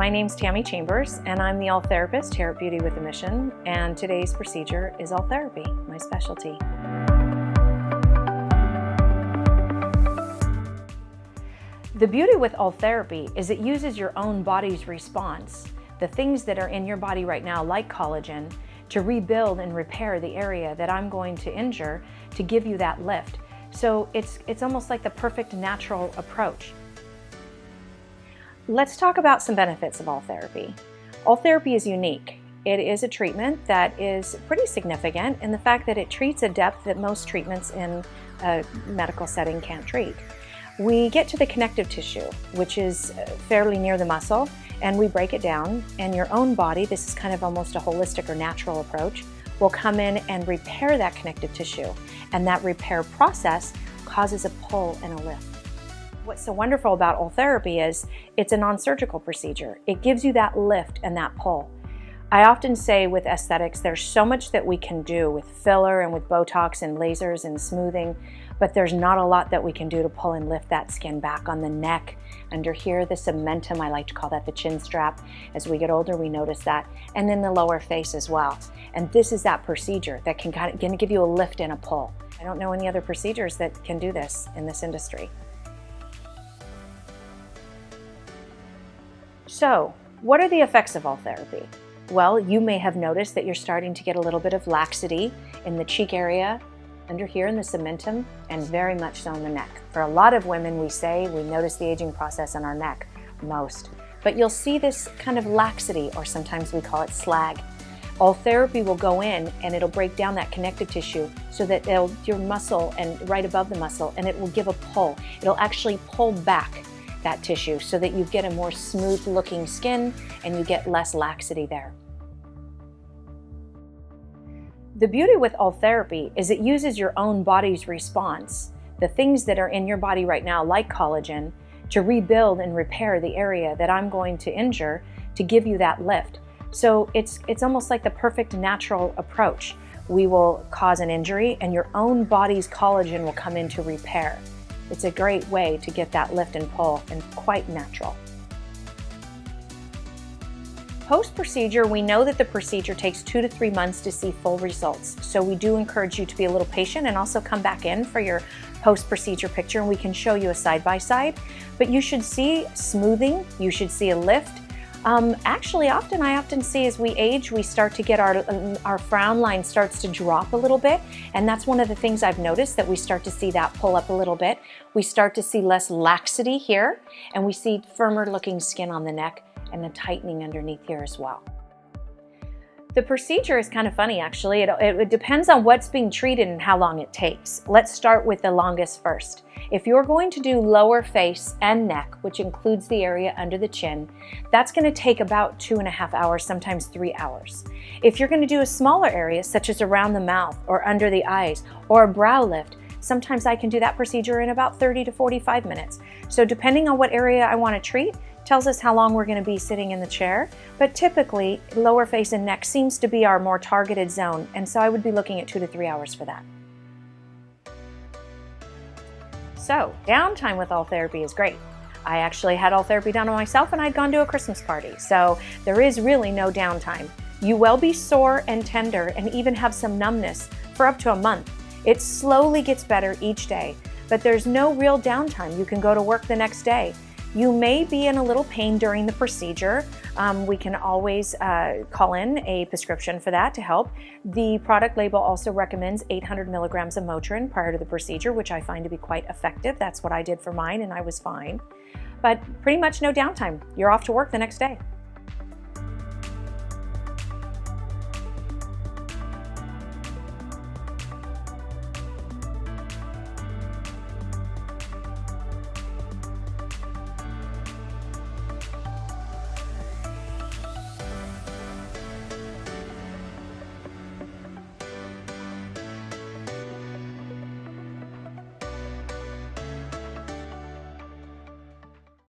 My name's Tammy Chambers, and I'm the Ultherapist here at Beauty with a Mission, and today's procedure is Ultherapy, my specialty. The beauty with Ultherapy is it uses your own body's response, the things that are in your body right now, like collagen, to rebuild and repair the area that I'm going to injure to give you that lift. So it's almost like the perfect natural approach. Let's talk about some benefits of Ultherapy. Ultherapy is unique. It is a treatment that is pretty significant in the fact that it treats a depth that most treatments in a medical setting can't treat. We get to the connective tissue, which is fairly near the muscle, and we break it down, and your own body, this is kind of almost a holistic or natural approach, will come in and repair that connective tissue. And that repair process causes a pull and a lift. What's so wonderful about Ultherapy is it's a non-surgical procedure. It gives you that lift and that pull. I often say with aesthetics, there's so much that we can do with filler and with Botox and lasers and smoothing, but there's not a lot that we can do to pull and lift that skin back on the neck, under here, the cementum, I like to call that the chin strap. As we get older, we notice that, and then the lower face as well. And this is that procedure that can kind of give you a lift and a pull. I don't know any other procedures that can do this in this industry. So, what are the effects of Ultherapy? Well, you may have noticed that you're starting to get a little bit of laxity in the cheek area, under here in the cementum, and very much so in the neck. For a lot of women, we say we notice the aging process in our neck most. But you'll see this kind of laxity, or sometimes we call it slag. Ultherapy will go in and it'll break down that connective tissue so that your muscle and right above the muscle, and it will give a pull. It'll actually pull back that tissue so that you get a more smooth looking skin and you get less laxity there. The beauty with Ultherapy is it uses your own body's response, the things that are in your body right now, like collagen, to rebuild and repair the area that I'm going to injure to give you that lift. So it's almost like the perfect natural approach. We will cause an injury and your own body's collagen will come in to repair. It's a great way to get that lift and pull, and quite natural. Post-procedure, we know that the procedure takes 2 to 3 months to see full results. So we do encourage you to be a little patient and also come back in for your post-procedure picture, and we can show you a side-by-side. But you should see smoothing, you should see a lift. Actually, I often see as we age, we start to get our frown line starts to drop a little bit. And that's one of the things I've noticed, that we start to see that pull up a little bit. We start to see less laxity here, and we see firmer looking skin on the neck and a tightening underneath here as well. The procedure is kind of funny, actually. It depends on what's being treated and how long it takes. Let's start with the longest first. If you're going to do lower face and neck, which includes the area under the chin, that's going to take about 2.5 hours, sometimes 3 hours. If you're going to do a smaller area, such as around the mouth or under the eyes or a brow lift, sometimes I can do that procedure in about 30 to 45 minutes. So depending on what area I want to treat, tells us how long we're going to be sitting in the chair, but typically lower face and neck seems to be our more targeted zone, and so I would be looking at 2 to 3 hours for that. So, downtime with Ultherapy is great. I actually had Ultherapy done on myself, and I'd gone to a Christmas party, so there is really no downtime. You will be sore and tender and even have some numbness for up to a month. It slowly gets better each day, but there's no real downtime. You can go to work the next day. You may be in a little pain during the procedure. We can always call in a prescription for that to help. The product label also recommends 800 milligrams of Motrin prior to the procedure, which I find to be quite effective. That's what I did for mine, and I was fine. But pretty much no downtime. You're off to work the next day.